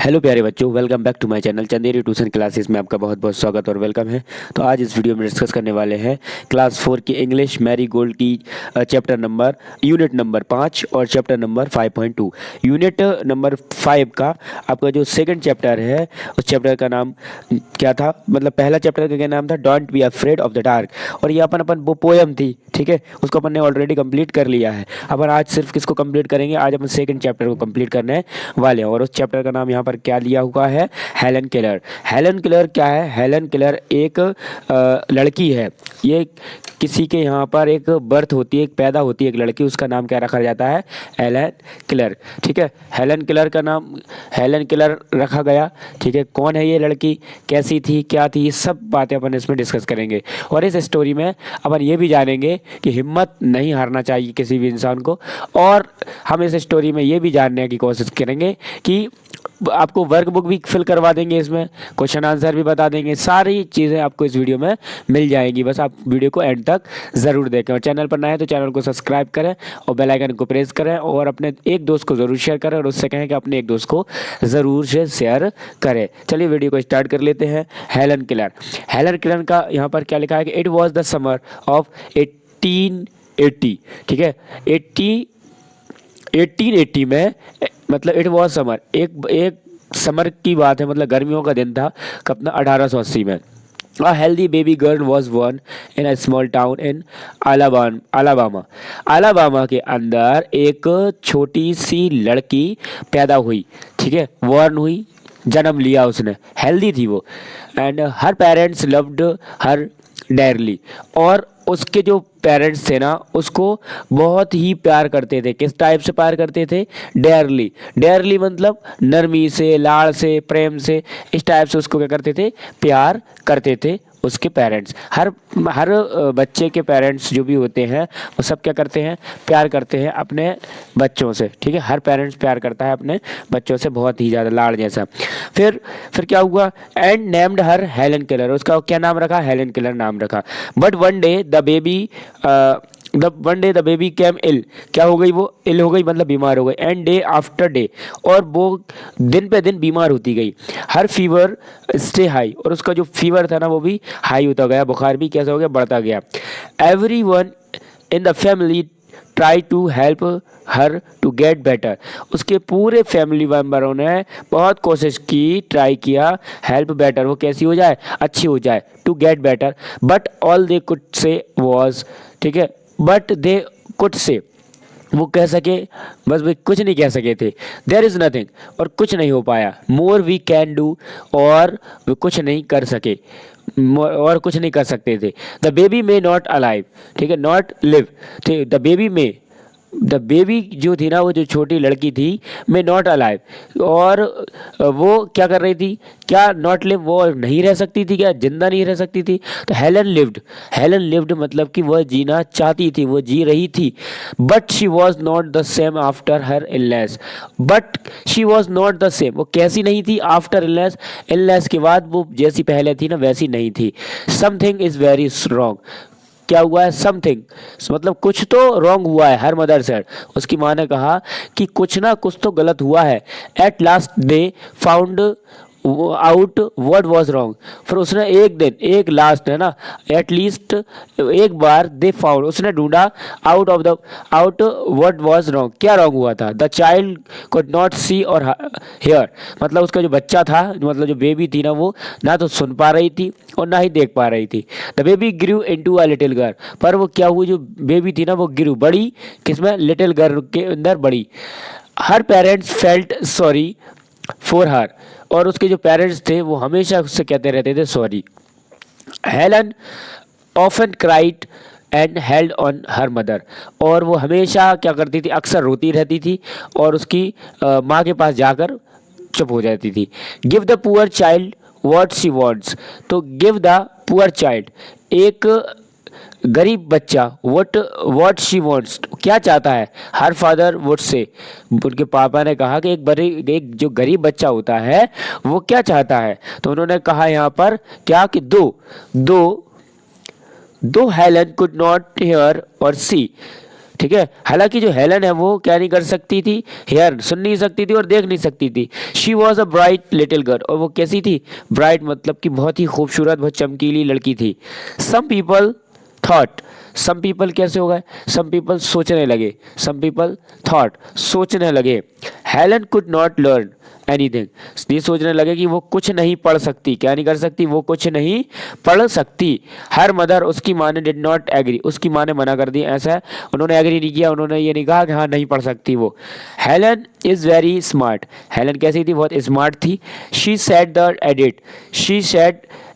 Hello प्यारे बच्चों, welcome back to my channel Chanderi tuition classes में आपका बहुत बहुत स्वागत और वेलकम है। तो आज इस वीडियो में डिस्कस करने वाले हैं क्लास 4 की इंग्लिश मैरी गोल्ड की चैप्टर नंबर यूनिट नंबर 5 और चैप्टर नंबर 5.2। यूनिट नंबर 5 का आपका जो सेकंड चैप्टर है उस चैप्टर का नाम क्या था, मतलब पहला चैप्टर का क्या नाम था, don't be afraid of the dark. और ये अपन वो पोएम थी, ठीक है, उसको अपन ने ऑलरेडी कंप्लीट कर लिया है। अपन आज सिर्फ किसको कंप्लीट करेंगे, आज अपन सेकंड चैप्टर को कंप्लीट करने वाले हैं। और उस चैप्टर का नाम यहाँ पर क्या लिया हुआ है, हेलन केलर। हेलन केलर क्या है, हेलन केलर एक लड़की है। ये किसी के यहाँ पर एक बर्थ होती है, एक पैदा होती है एक लड़की, उसका नाम क्या रखा जाता है, हेलन केलर। ठीक है, हेलन केलर का नाम हेलन केलर रखा गया। ठीक है, कौन है ये लड़की, कैसी थी, क्या थी, ये सब बातें अपन इसमें डिस्कस करेंगे। और इस स्टोरी में अपन ये भी जानेंगे कि हिम्मत नहीं हारना चाहिए किसी भी इंसान को। और हम इस स्टोरी में ये भी जानने की कोशिश करेंगे कि आपको वर्क बुक भी फिल करवा देंगे, इसमें क्वेश्चन आंसर भी बता देंगे, सारी चीज़ें आपको इस वीडियो में मिल जाएंगी। बस आप वीडियो को एंड तक ज़रूर देखें और चैनल पर नए हैं तो चैनल को सब्सक्राइब करें और बेल आइकन को प्रेस करें और अपने एक दोस्त को ज़रूर शेयर करें और उससे कहें कि अपने एक दोस्त को ज़रूर से शेयर करें। चलिए वीडियो को स्टार्ट कर लेते हैं। हेलन केलर, हेलन केलर का यहाँ पर क्या लिखा है कि it was the summer of 1880। ठीक है, 1880 में, मतलब इट वॉज समर, एक समर की बात है, मतलब गर्मियों का दिन था, कब ना 1880 में। A healthy baby girl was born in a small town in Alabama. Alabama के अंदर एक छोटी सी लड़की पैदा हुई। ठीक है, बॉर्न हुई, जन्म लिया उसने, हेल्दी थी वो। And her parents loved her dearly, और उसके जो पेरेंट्स थे ना उसको बहुत ही प्यार करते थे। किस टाइप से प्यार करते थे, डेयरली। डेयरली मतलब नरमी से, लाड़ से, प्रेम से, इस टाइप से उसको क्या करते थे, प्यार करते थे उसके पेरेंट्स। हर हर बच्चे के पेरेंट्स जो भी होते हैं वो सब क्या करते हैं, प्यार करते हैं अपने बच्चों से। ठीक है, हर पेरेंट्स प्यार करता है अपने बच्चों से, बहुत ही ज़्यादा लाड़ जैसा। फिर क्या हुआ, and named her Helen Keller, उसका क्या नाम रखा, हेलन केलर नाम रखा। But one day the baby came ill, क्या हो गई, वो इल हो गई, मतलब बीमार हो गई। एंड डे आफ्टर डे, और वो दिन पे दिन बीमार होती गई। हर फीवर स्टे हाई, और उसका जो फीवर था ना वो भी हाई होता गया, बुखार भी कैसा हो गया, बढ़ता गया। Every one in the family try to help her to get better, उसके पूरे फैमिली मेम्बरों ने बहुत कोशिश की, ट्राई किया, हेल्प बेटर, वो कैसी हो जाए, अच्छी हो जाए, to get better. But all they could say was, ठीक है, बट दे कुड से, वो कह सके, बस वे कुछ नहीं कह सके थे। देयर इज़ नथिंग, और कुछ नहीं हो पाया। मोर वी कैन डू, और वे कुछ नहीं कर सके, और कुछ नहीं कर सकते थे। The baby may not alive, ठीक है, नॉट लिव, ठीक, द बेबी जो थी ना, वो जो छोटी लड़की थी, मे नॉट अलाइव, और वो क्या कर रही थी, क्या नॉट लिव, वो नहीं रह सकती थी, क्या जिंदा नहीं रह सकती थी। तो हेलन लिव्ड मतलब कि वह जीना चाहती थी, वो जी रही थी। But she was not the same after her illness, but she was not the same, वो कैसी नहीं थी, आफ्टर इलनेस, इलनेस के बाद वो जैसी पहले थी ना वैसी नहीं थी। समथिंग इज़ वेरी रॉन्ग, क्या हुआ है, समथिंग मतलब कुछ तो रॉन्ग हुआ है। हर मदर सेड, उसकी माँ ने कहा कि कुछ ना कुछ तो गलत हुआ है। At last they found out what was wrong, फिर उसने एक दिन, एक लास्ट है ना, एटलीस्ट एक बार, दे फाउंड, उसने ढूंढा, आउट व्हाट वाज रॉन्ग, क्या रॉन्ग हुआ था। The child could not see और हेयर, मतलब उसका जो बच्चा था, मतलब जो बेबी थी ना, वो ना तो सुन पा रही थी और ना ही देख पा रही थी। The baby grew into a little girl, पर वो क्या हुई, जो बेबी थी ना वो ग्रू, बड़ी, किसमें, लिटिल गर्ल के अंदर बड़ी। Her parents felt sorry for her, और उसके जो पेरेंट्स थे वो हमेशा उससे कहते रहते थे sorry. Helen often cried and held on her mother, और वो हमेशा क्या करती थी, अक्सर रोती रहती थी और उसकी माँ के पास जाकर चुप हो जाती थी। Give the poor child what she wants, तो गिव द पुअर चाइल्ड, एक गरीब बच्चा, व्हाट शी वांट्स, क्या चाहता है, हर फादर वुड से, उनके पापा ने कहा कि एक जो गरीब बच्चा होता है वो क्या चाहता है। तो उन्होंने कहा यहाँ पर क्या कि दो हेलन कुड नॉट हियर और सी, ठीक है। हालांकि जो हेलन है वो क्या नहीं कर सकती थी, हेयर सुन नहीं सकती थी और देख नहीं सकती थी। She was a bright little girl, और वो कैसी थी, ब्राइट मतलब कि बहुत ही खूबसूरत, बहुत चमकीली लड़की थी। Some people thought, some people कैसे हो गए, सम पीपल सोचने लगे, सम पीपल थॉट सोचने लगे, Helen could not learn anything, ये सोचने लगे कि वो कुछ नहीं पढ़ सकती, क्या नहीं कर सकती, वो कुछ नहीं पढ़ सकती। हर मदर, उसकी माँ ने, डिड नॉट एग्री, उसकी माँ ने मना कर दिया, ऐसा है उन्होंने एग्री नहीं किया, उन्होंने ये नहीं कहा कि हाँ नहीं पढ़ सकती वो। Helen is very smart, Helen कैसी थी, बहुत स्मार्ट थी। She said the edit, she said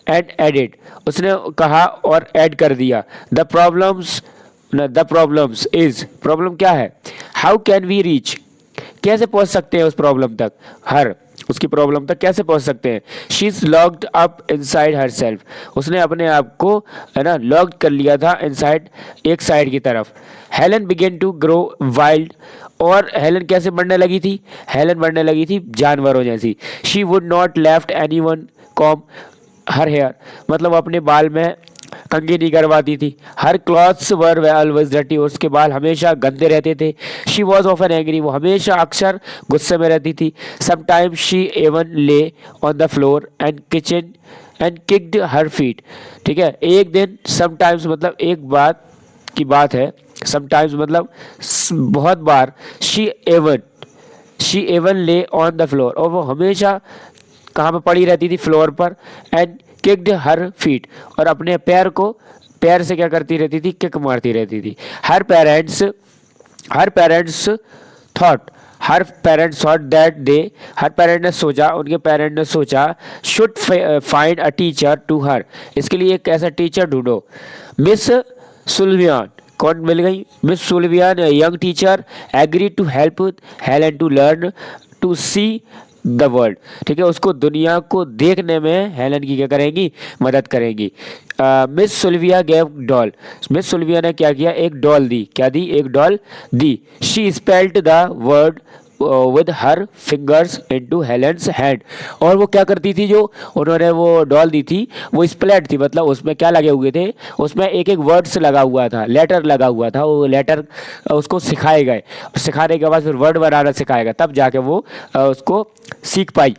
and edit, उसने कहा और ऐड कर दिया। द प्रॉब्लम्स इज, प्रॉब्लम क्या है, हाउ कैन वी रीच, कैसे पहुंच सकते हैं उस प्रॉब्लम तक, हर उसकी प्रॉब्लम तक कैसे पहुंच सकते हैं। She is locked up inside her self, उसने अपने आप को है ना लॉक्ड कर लिया था इनसाइड, एक साइड की तरफ। Helen began to grow wild, और हेलन कैसे बढ़ने लगी थी, हेलन बढ़ने लगी थी जानवरों जैसी। She would not left any one comb her hair, मतलब अपने बाल में कंघी नहीं करवाती थी। Her clothes were always dirty, उसके बाल हमेशा गंदे रहते थे। शी वॉज ऑफन एंग्री, वो हमेशा अक्सर गुस्से में रहती थी। समटाइम्स शी एवन ले on the floor and kitchen and kicked her feet, ठीक है। एक दिन, समटाइम्स मतलब एक बात की बात है, समटाइम्स मतलब बहुत बार, शी एवन ले ऑन द फ्लोर, और वो हमेशा कहाँ पे पड़ी रहती थी, फ्लोर पर। एंड किक्ड हर फीट, और अपने पैर को, पैर से क्या करती रहती थी, किक मारती रहती थी। Her parents thought, her parents thought that they, her parent ने सोचा, उनके पेरेंट ने सोचा, should find a teacher to her, इसके लिए एक ऐसा टीचर ढूंढो। मिस सुल्वियान, कौन मिल गई, Miss Sullivan young teacher agree to help Helen to learn to see the world, ठीक है, उसको दुनिया को देखने में हेलन की क्या करेंगी, मदद करेंगी। मिस सुल्विया गेव डॉल, मिस सुल्विया ने क्या किया, एक डॉल दी, क्या दी, एक doll the. She spelt the word with her fingers into Helens hand, और वो क्या करती थी, जो उन्होंने वो डॉल दी थी वो स्प्लेट थी, मतलब उसमें क्या लगे हुए थे, उसमें एक एक वर्ड्स लगा हुआ था, लेटर लगा हुआ था, वो लेटर उसको सिखाए गए, सिखाने के बाद फिर वर्ड बनाना सिखाएगा, तब जाके वो उसको सीख पाई।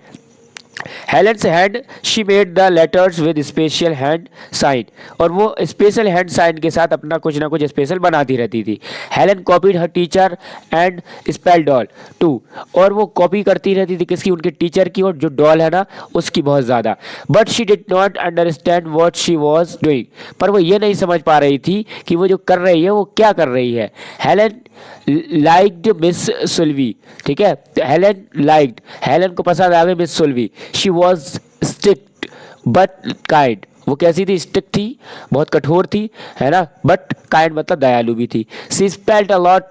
Helen's hand, she made the letters with special hand sign, और वो स्पेशल हैंड साइन के साथ अपना कुछ ना कुछ स्पेशल बनाती रहती थी। Helen copied her teacher and spell doll too, और वो कॉपी करती रहती थी किसकी, उनके टीचर की, और जो डॉल है ना उसकी बहुत ज़्यादा। But she did not understand what she was doing, पर वो ये नहीं समझ पा रही थी कि वो जो कर रही है वो क्या कर रही है। हेलन लाइक्ड मिस सुल्वी, ठीक है, हेलन लाइक्ड, हेलन को पसंद आ गई Miss Sullivan. She was strict but kind, वो कैसी थी, स्ट्रिक्ट थी, बहुत कठोर थी, है ना, बट काइंड मतलब दयालु भी थी। She spelt a lot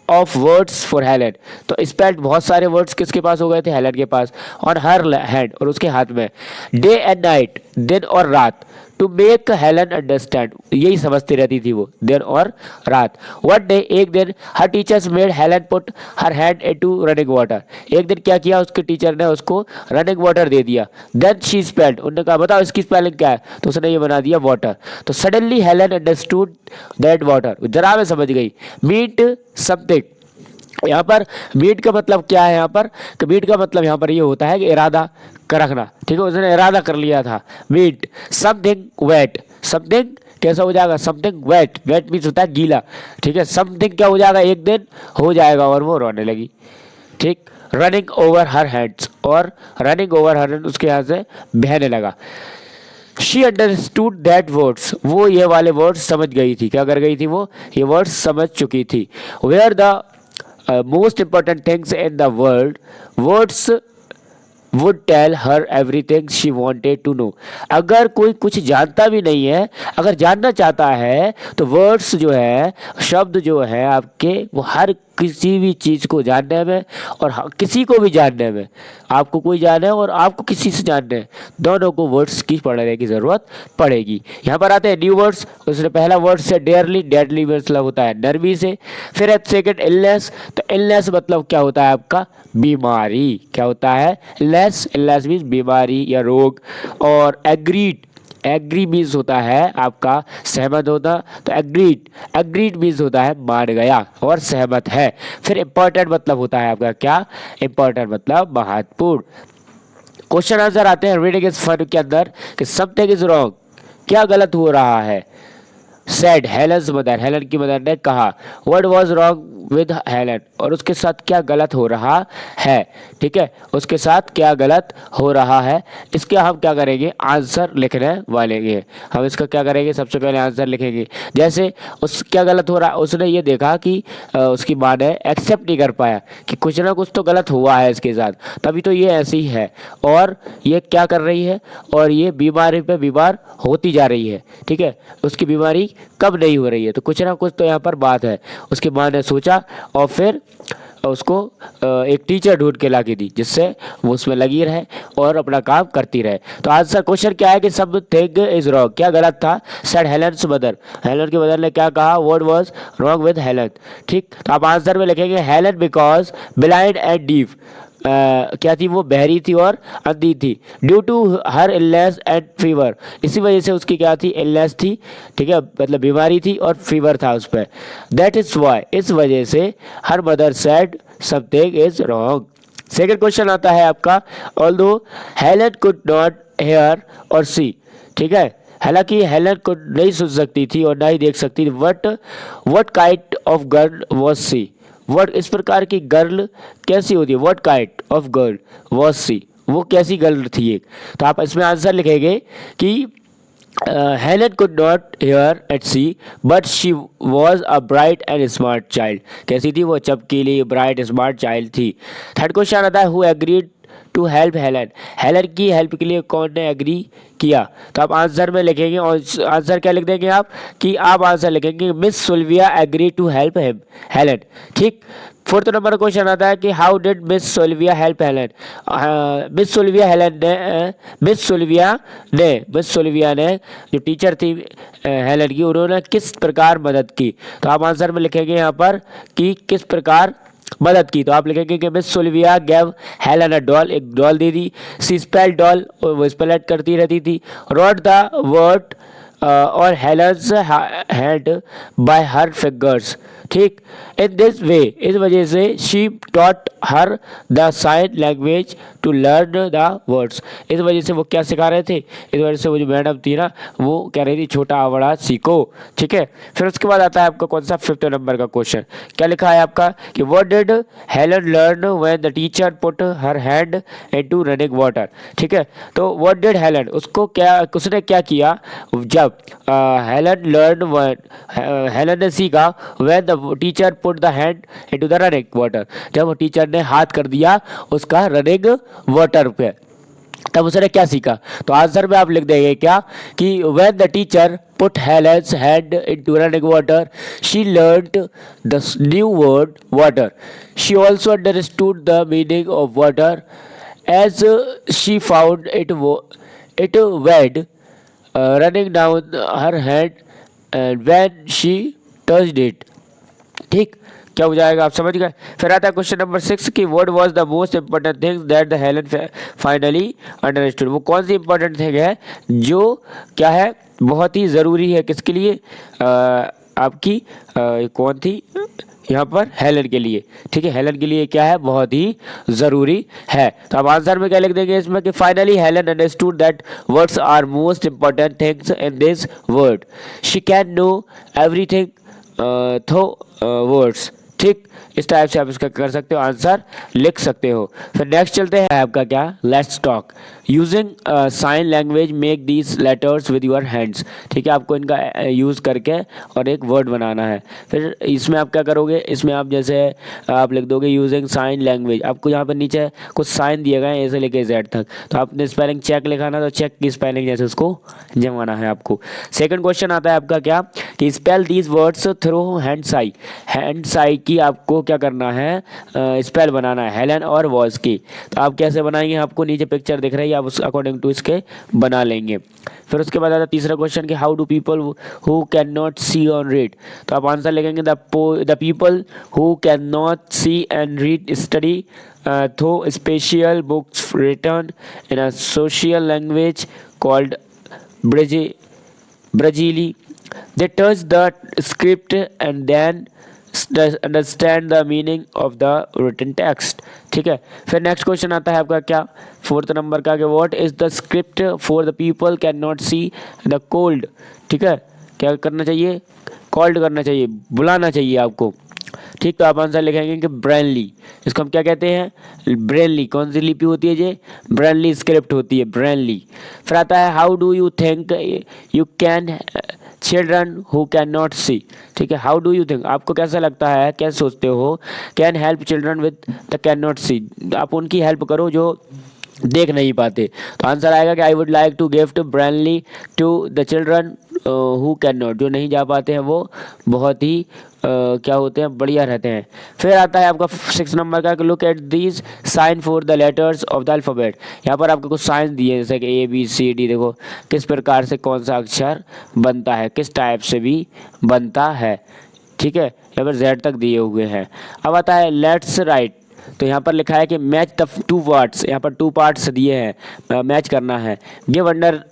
of words for Helen, तो स्पेल्ट बहुत सारे वर्ड्स किसके पास हो गए थे, हेलन के पास। ऑन हर हैंड, और उसके हाथ में। डे एंड नाइट, दिन और रात। टू मेक हेलन अंडरस्टैंड, यही समझती रहती थी वो, दिन और रात। वन डे, एक दिन, her teachers made Helen put her hand into running water, एक दिन क्या किया, उसके टीचर ने उसको रनिंग वाटर दे दिया। देन शी स्पेल्ड, उन्होंने कहा बताओ इसकी स्पेलिंग क्या है, तो उसने ये बना दिया वाटर। तो suddenly Helen understood that water, जरा में समझ गई, मीट समथिंग, यहाँ पर मीट का मतलब क्या है, यहाँ पर मीट का मतलब यहाँ पर ये होता है कि इरादा कर रखना, ठीक है, उसने इरादा कर लिया था। मीट समथिंग वेट, समथिंग कैसा हो जाएगा, समथिंग वेट, वेट मीन्स होता है गीला, ठीक है, समथिंग क्या हो जाएगा, एक दिन हो जाएगा, और वो रोने लगी, ठीक। रनिंग ओवर हर हैंड्स, और रनिंग ओवर हर हैंड उसके यहाँ से बहने लगा। शी अंडरस्टूड दैट वर्ड्स, वो ये वाले वर्ड्स समझ गई थी, क्या कर गई थी वो, ये वर्ड्स समझ चुकी थी। Were the most important things in the world, words would tell her everything she wanted to know, अगर कोई कुछ जानता भी नहीं है, अगर जानना चाहता है तो वर्ड्स जो है, शब्द जो है आपके, वो हर किसी भी चीज़ को जानने में और किसी को भी जानने में, आपको कोई जाने और आपको किसी से जानने, दोनों को वर्ड्स की पढ़ने की ज़रूरत पड़ेगी। यहाँ पर आते हैं न्यू वर्ड्स, उसने पहला वर्ड से डेयरली, डेडली मतलब होता है नरमी से। फिर सेकेंड इलनेस, तो इलनेस मतलब क्या होता है आपका, बीमारी, क्या होता है, इलनेस, इलनेस मीन्स बीमारी या रोग। और एग्रीड, एग्री मीन्स होता है आपका सहमत होना, तो एग्रीड मीन्स होता है मान गया और सहमत है। फिर इम्पोर्टेंट मतलब होता है आपका क्या, इम्पोर्टेंट मतलब महत्वपूर्ण। क्वेश्चन आंसर आते हैं रीडिंग इज फन के अंदर कि समथिंग इज रॉन्ग, क्या गलत हो रहा है। सेड हेलेंस मदर, हेलन की मदर ने कहा। What was wrong with Helen, और उसके साथ क्या गलत हो रहा है। ठीक है, उसके साथ क्या गलत हो रहा है, इसके हम क्या करेंगे, आंसर लिखने वाले हैं। हम इसका क्या करेंगे, सबसे पहले आंसर लिखेंगे। जैसे उस क्या गलत हो रहा है, उसने ये देखा कि उसकी माँ ने एक्सेप्ट नहीं कर पाया कि कुछ ना कुछ तो गलत हुआ है इसके साथ, तभी तो ये ऐसी है, और ये क्या कर रही है, और ये बीमारी पे बीमार होती जा रही है। ठीक है, उसकी बीमारी कब नहीं हो रही है, तो कुछ ना कुछ तो यहाँ पर बात है। उसकी माँ ने सोचा और फिर उसको एक टीचर ढूंढ के ला के दी, जिससे वो उसमें लगी रहे और अपना काम करती रहे। तो आंसर क्वेश्चन क्या है कि समथिंग इज रॉन्ग, क्या गलत था। सेड हेलेन्स मदर, हेलन की मदर ने क्या कहा, what was wrong with Helen. ठीक, तो आप आंसर में लिखेंगे Helen because blind and deaf, क्या थी वो, बहरी थी और अंधी थी। Due to her illness and fever, इसी वजह से उसकी क्या थी, इलनेस थी। ठीक है, मतलब बीमारी थी और फीवर था उस पर। दैट इज वाई, इस वजह से her mother said something is wrong. Second question आता है आपका, although Helen could not hair और सी। ठीक है, हालांकि हेलन को नहीं सुन सकती थी और ना ही देख सकती थी। What kind of girl was she, what इस प्रकार की गर्ल कैसी होती है, what kind of girl was she, वो कैसी गर्ल थी एक। तो आप इसमें आंसर लिखेंगे कि Helen could not hear at see but she was a bright and smart child, कैसी थी वो, चमकीली ब्राइट स्मार्ट चाइल्ड थी। थर्ड क्वेश्चन आता है who agreed to help Helen, Helen की हेल्प के लिए कौन ने एग्री किया। तो आप आंसर में लिखेंगे, और आंसर क्या लिख देंगे आप, कि आप आंसर लिखेंगे Miss Sullivan agree to help him Helen. ठीक, फोर्थ नंबर क्वेश्चन आता है कि how did Miss Sullivan help Helen. Miss Sullivan Helen ने मिस सोल्विया ने जो टीचर थी हेलन की, उन्होंने किस प्रकार मदद की। तो आप आंसर में लिखेंगे यहाँ पर कि किस प्रकार मदद की। तो आप लिखेंगे कि Miss Sullivan gave Helen a doll, एक डॉल दे दी। सी स्पेल डॉल, वो स्पेलेट करती रहती थी। रॉट द वर्ड और Helen's hand by her fingers. ठीक, इन दिस वे, इस वजह से she taught her the sign language to learn the words, इस वजह से वो क्या सिखा रहे थे, इस वजह से वो जो मैडम थी ना, वो कह रही थी छोटा बड़ा सीखो। ठीक है, फिर उसके बाद आता है आपका कौन सा, फिफ्थ नंबर का क्वेश्चन। क्या लिखा है आपका कि what did Helen learn when the teacher put her hand into running water. ठीक है, तो व्हाट डिड हेलन, उसको क्या, उसने क्या किया जब हेलन लर्न, हेलन ने सीखा when the teacher put the hand into the running water, जब टीचर ने हाथ कर दिया उसका रनिंग वाटर पे, तब उसने क्या सीखा। तो आंसर में आप लिख देंगे क्या कि when the teacher put Helen's hand into running water, she learned the new word water. She also understood the meaning of water as she found it wet running down her hand and when she touched it. ठीक, क्या हो जाएगा, आप समझ गए। फिर आता है क्वेश्चन नंबर 6 कि what was the most important thing that the Helen finally understood, वो कौन सी इंपॉर्टेंट थिंग है जो क्या है, बहुत ही ज़रूरी है किसके लिए, आपकी कौन थी यहाँ पर, हेलन के लिए। ठीक है, हेलन के लिए क्या है, बहुत ही ज़रूरी है। तो आप आंसर में क्या लिख देंगे इसमें कि finally Helen understood that words are most important things in this world, she can know everything through words. ठीक, इस टाइप से आप इसका कर सकते हो, आंसर लिख सकते हो। फिर नेक्स्ट चलते हैं आपका क्या, let's talk using sign language make these letters with your hands. ठीक है, आपको इनका यूज़ करके और एक वर्ड बनाना है। फिर इसमें आप क्या करोगे, इसमें आप जैसे आप लिख दोगे यूजिंग साइन लैंग्वेज, आपको यहाँ पर नीचे कुछ साइन दिए गए हैं ए से लेके जेड तक, तो आपने स्पेलिंग चेक लिखाना, तो चेक की स्पेलिंग जैसे उसको जमाना है आपको। सेकंड क्वेश्चन आता है आपका क्या कि spell these words through hand Sai, hand Sai की आपको क्या करना है, स्पेल बनाना है हेलन और वॉज की। तो आप कैसे बनाएंगे, आपको नीचे पिक्चर दिख रही है, आप उस अकॉर्डिंग टू इसके बना लेंगे। फिर उसके बाद आता है तीसरा क्वेश्चन कि how do people who can not see और रीड। तो आप आंसर लिखेंगे the people who can not see and read study through special books written in a social language called Brazili. They touch the script and then understand the meaning of the written text. ठीक है, फिर next question आता है आपका क्या, 4th number का, कि what is the script for the people can not see the cold. ठीक है, क्या करना चाहिए, कॉल्ड करना चाहिए, बुलाना चाहिए आपको। ठीक, तो आप आंसर लिखेंगे कि ब्रेनली, इसको हम क्या कहते हैं, ब्रेनली। कौन सी लिपि होती है ये, ब्रेनली स्क्रिप्ट होती है, ब्रेनली। फिर आता है how do you think you can children who can not see. ठीक है, हाउ डू यू थिंक, आपको कैसा लगता है, क्या सोचते हो, can help children with the can not see, आप उनकी हेल्प करो जो देख नहीं पाते। तो आंसर आएगा कि I would like to gift Braille to the children who can not, जो नहीं जा पाते हैं वो बहुत ही क्या होते हैं, बढ़िया रहते हैं। फिर आता है आपका 6 नंबर का, look at these sign for the letters of the alphabet. यहाँ पर आपको कुछ साइन दिए जैसे कि ए बी सी डी, देखो किस प्रकार से कौन सा अक्षर बनता है, किस टाइप से भी बनता है। ठीक है, यहाँ पर जेड तक दिए हुए हैं। अब आता है लेट्स राइट, तो यहाँ पर लिखा है कि मैच द 2 पार्ट्स, यहाँ पर 2 पार्ट्स दिए हैं, मैच करना है। Give under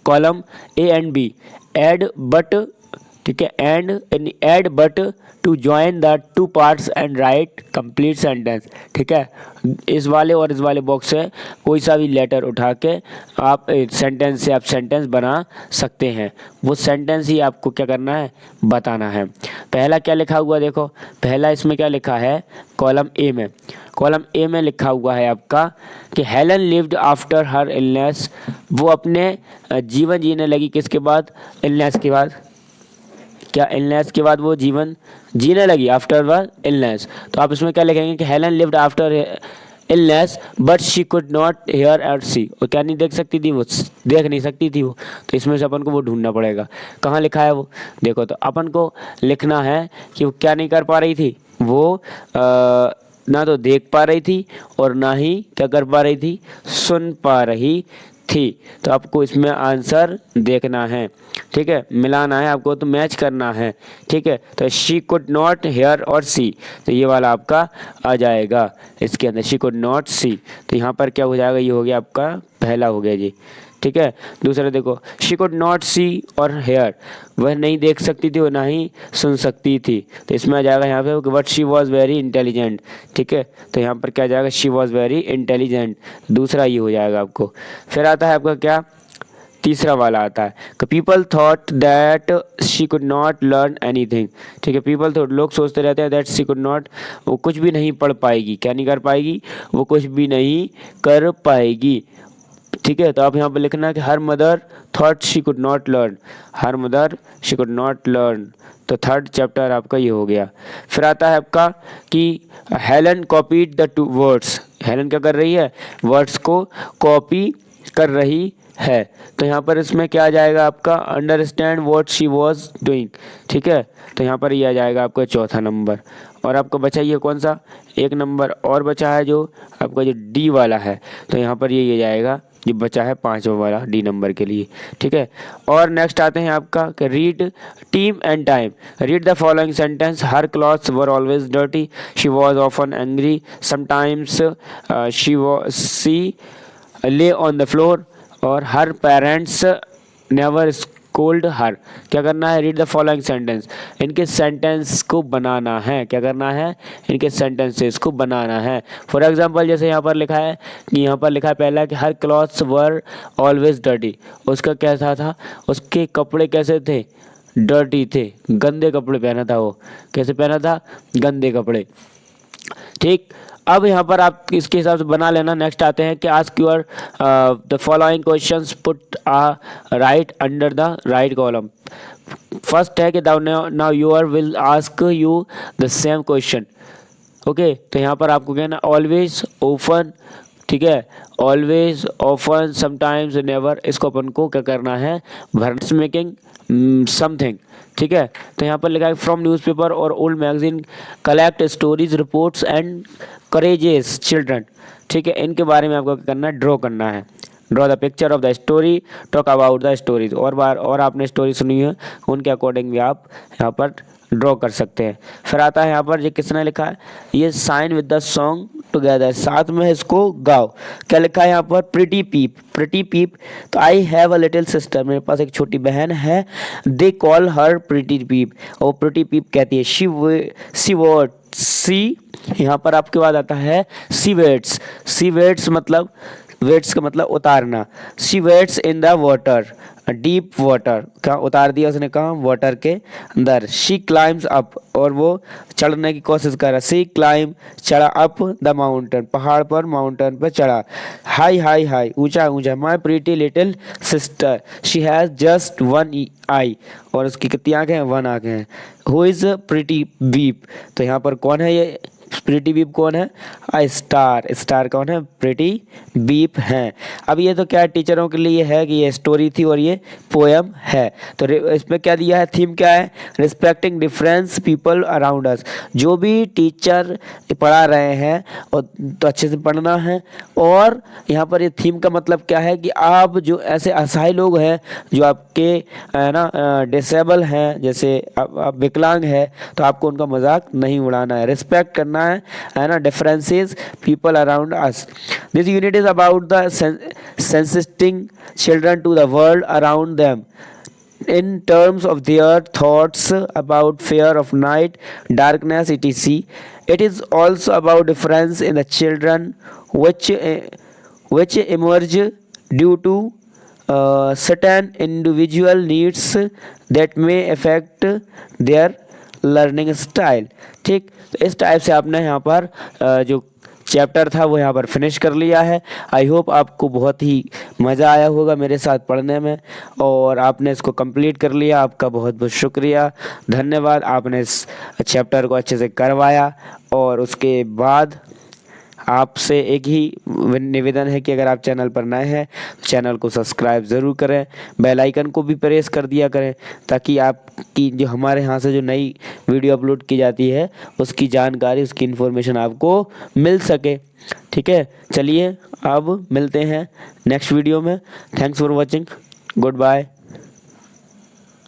column A and B add but, ठीक है, and add but to join the 2 parts and write complete sentence. ठीक है, इस वाले और इस वाले बॉक्स से कोई सा भी लेटर उठा के आप सेंटेंस से आप सेंटेंस बना सकते हैं, वो सेंटेंस ही आपको क्या करना है, बताना है। पहला क्या लिखा हुआ, देखो पहला इसमें क्या लिखा है, कॉलम ए में, कॉलम ए में लिखा हुआ है आपका कि Helen lived after her illness, वो अपने जीवन जीने लगी किसके बाद, इलनेस के बाद, क्या इलनेस के बाद वो जीवन जीने लगी, आफ्टर व इलनेस। तो आप इसमें क्या लिखेंगे कि Helen lived after illness but she could not hair और सी, वो क्या नहीं देख सकती थी, वो देख नहीं सकती थी वो। तो इसमें से अपन को वो ढूंढना पड़ेगा कहाँ लिखा है वो, देखो तो अपन को लिखना है कि वो क्या नहीं कर पा रही थी, वो ना तो देख पा रही थी और ना ही क्या कर पा रही थी, सुन पा रही थी। तो आपको इसमें आंसर देखना है, ठीक है, मिलाना है आपको, तो मैच करना है। ठीक है, तो शी कुड नॉट हेयर और सी, तो ये वाला आपका आ जाएगा इसके अंदर, शी कुड नॉट सी। तो यहाँ पर क्या हो जाएगा, ये हो गया आपका पहला हो गया जी। ठीक है, दूसरा देखो, शी कुड नॉट सी और हेयर, वह नहीं देख सकती थी और ना ही सुन सकती थी। तो इसमें आ जाएगा यहाँ पे but she was very intelligent. ठीक है, तो यहाँ पर क्या आ जाएगा, शी वॉज वेरी इंटेलिजेंट, दूसरा ये हो जाएगा आपको। फिर आता है आपका क्या, तीसरा वाला आता है कि people thought that she could not learn anything. ठीक है, पीपल थॉट, लोग सोचते रहते हैं दैट शी कुड नॉट, वो कुछ भी नहीं पढ़ पाएगी, क्या नहीं कर पाएगी, वो कुछ भी नहीं कर पाएगी। ठीक है, तो आप यहाँ पर लिखना है कि her mother thought she could not learn, her mother she could not learn. तो 3rd चैप्टर आपका ये हो गया। फिर आता है आपका कि Helen copied the 2 words, Helen क्या कर रही है, वर्ड्स को कॉपी कर रही है। तो यहाँ पर इसमें क्या आ जाएगा आपका, understand what she was doing. ठीक है, तो यहाँ पर ये आ जाएगा आपका 4था नंबर। और आपको बचा ये कौन सा, 1 नंबर और बचा है जो आपका जो डी वाला है, तो यहाँ पर ये जाएगा, ये बचा है 5वां वाला डी नंबर के लिए। ठीक है, और नेक्स्ट आते हैं आपका कि read team and time, read the following sentence, her clothes were always dirty, she was often angry, sometimes she lay on the floor, और हर पेरेंट्स नेवर स्कोल्ड हर। क्या करना है, रीड द फॉलोइंग सेंटेंस, इनके sentence को बनाना है, क्या करना है, इनके सेंटेंसेस को बनाना है। फॉर एग्जांपल जैसे यहाँ पर लिखा है कि यहाँ पर लिखा है पहला कि हर क्लॉथ्स वर ऑलवेज डर्टी, उसका कैसा था, उसके कपड़े कैसे थे, डर्टी थे, गंदे कपड़े पहना था वो, कैसे पहना था, गंदे कपड़े। ठीक, अब यहाँ पर आप इसके हिसाब से बना लेना। नेक्स्ट आते हैं कि ask your the following questions put right under the right column. First है कि now your will ask you the same question. Okay, तो यहाँ पर आपको कहना ऑलवेज, ओफन, ठीक है, ऑलवेज, ऑफन, समटाइम्स, नेवर, इसको अपन को क्या करना है, वर्ड्स मेकिंग समथिंग। ठीक है, तो यहाँ पर लिखा है फ्रॉम न्यूज़पेपर और old magazine collect stories reports and courages children. ठीक है, इनके बारे में आपको क्या करना है, ड्रॉ करना है, draw the picture of the story, talk about the stories. और आपने स्टोरी सुनी है उनके अकॉर्डिंग भी आप यहाँ पर ड्रॉ कर सकते हैं। फिर आता है यहाँ पर ये किसने लिखा है, ये sign with the song together, साथ में इसको गाओ। क्या लिखा है यहाँ पर, प्रिटी पीप, प्रिटी पीप। तो I have a little sister, मेरे पास एक छोटी बहन है, दे कॉल हर प्रिटी पीप, और प्रिटी पीप कहती है शी वॉट सी, यहाँ पर आपके बाद आता है सी वेट्स, सी वेट्स मतलब, वेट्स का मतलब उतारना, she weights in the water, deep water, कहाँ उतार दिया उसने, कहाँ, वाटर के अंदर। शी क्लाइम्स अप, और वो चढ़ने की कोशिश कर रहा, शी क्लाइम, चढ़ा, अप द माउंटेन, पहाड़ पर, माउंटेन पर चढ़ा, हाई हाई हाई, ऊंचा ऊंचा, my pretty little sister she has just one eye, और उसकी कितनी आंखें हैं, वन आंखें हैं। हु इज़ प्रीटी बीप, तो यहाँ पर कौन है ये प्रीटी बीप, कौन है, आ स्टार, स्टार कौन है, प्रीटी बीप हैं। अब ये तो क्या टीचरों के लिए है कि ये स्टोरी थी और ये पोएम है। तो इसमें क्या दिया है, थीम क्या है, रिस्पेक्टिंग डिफरेंस पीपल अराउंड अस, जो भी टीचर पढ़ा रहे हैं और तो अच्छे से पढ़ना है। और यहाँ पर ये थीम का मतलब क्या है कि आप जो ऐसे असहाय लोग हैं, जो आपके है ना डिसेबल हैं, जैसे आप विकलांग है, तो आपको उनका मजाक नहीं उड़ाना है, रिस्पेक्ट करना है ना, differences people around us. This unit is about the sensitising children to the world around them in terms of their thoughts about fear of night, darkness, etc. It is also about difference in the children which emerge due to certain individual needs that may affect their learning style. ठीक, तो इस type से आपने यहाँ पर जो chapter था वो यहाँ पर फिनिश कर लिया है। आई होप आपको बहुत ही मज़ा आया होगा मेरे साथ पढ़ने में, और आपने इसको कंप्लीट कर लिया, आपका बहुत बहुत शुक्रिया, धन्यवाद। आपने इस चैप्टर को अच्छे से करवाया। और उसके बाद आपसे एक ही निवेदन है कि अगर आप चैनल पर नए हैं तो चैनल को सब्सक्राइब ज़रूर करें, बेल आइकन को भी प्रेस कर दिया करें, ताकि आपकी जो हमारे यहाँ से जो नई वीडियो अपलोड की जाती है उसकी जानकारी, उसकी इन्फॉर्मेशन आपको मिल सके। ठीक है, चलिए अब मिलते हैं नेक्स्ट वीडियो में। Thanks for watching, good bye.